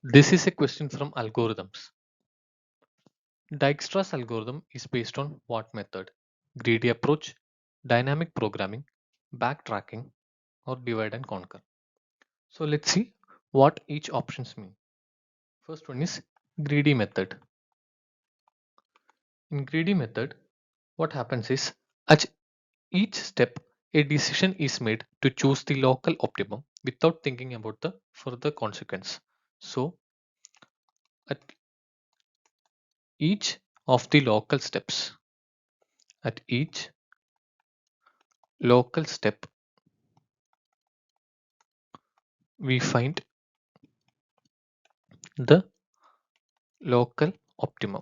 This is a question from algorithms. Dijkstra's algorithm is based on what method? Greedy approach, dynamic programming, backtracking, or divide and conquer. So let's see what each options mean. First one is greedy method. In greedy method, what happens is at each step a decision is made to choose the local optimum without thinking about the further consequence. So at each of the local steps, at each local step, we find the local optimum.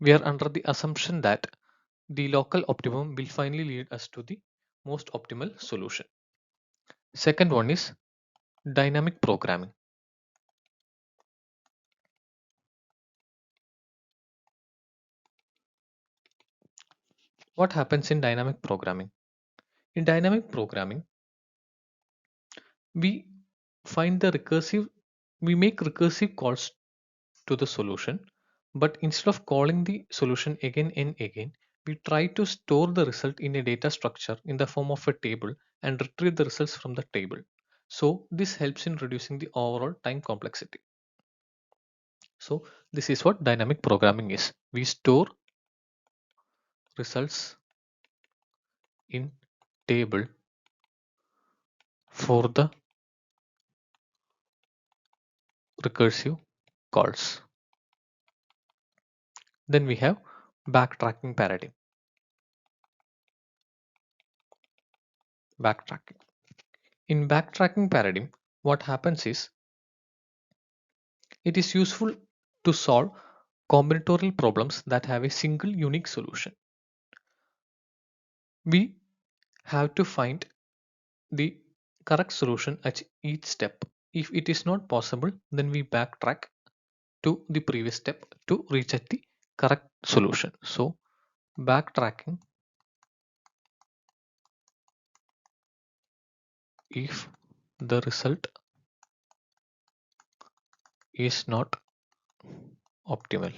We are under the assumption that the local optimum will finally lead us to the most optimal solution. Second one is dynamic programming. What happens in dynamic programming? In dynamic programming, we find the recursive, we make recursive calls to the solution, but instead of calling the solution again and again, we try to store the result in a data structure in the form of a table and retrieve the results from the table. So this helps in reducing the overall time complexity. So this is what dynamic programming is. We store results in table for the recursive calls. Then we have backtracking paradigm. Backtracking. In backtracking paradigm, what happens is it is useful to solve combinatorial problems that have a single unique solution. We have to find the correct solution at each step. If it is not possible, then we backtrack to the previous step to reach at the correct solution. So backtracking if the result is not optimal.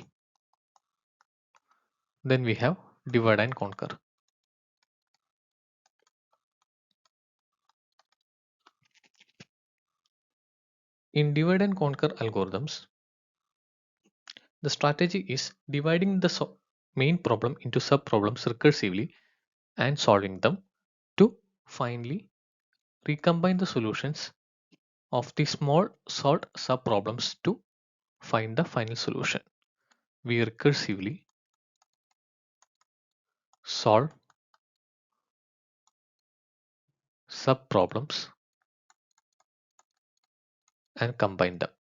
Then we have divide and conquer. In divide and conquer algorithms, the strategy is dividing the main problem into sub-problems recursively and solving them to finally recombine the solutions of the small solved sub-problems to find the final solution. We recursively solve sub-problems and combine them.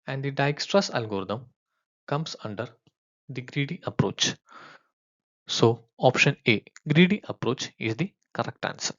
And the Dijkstra's algorithm comes under the greedy approach. So option A, greedy approach is the correct answer.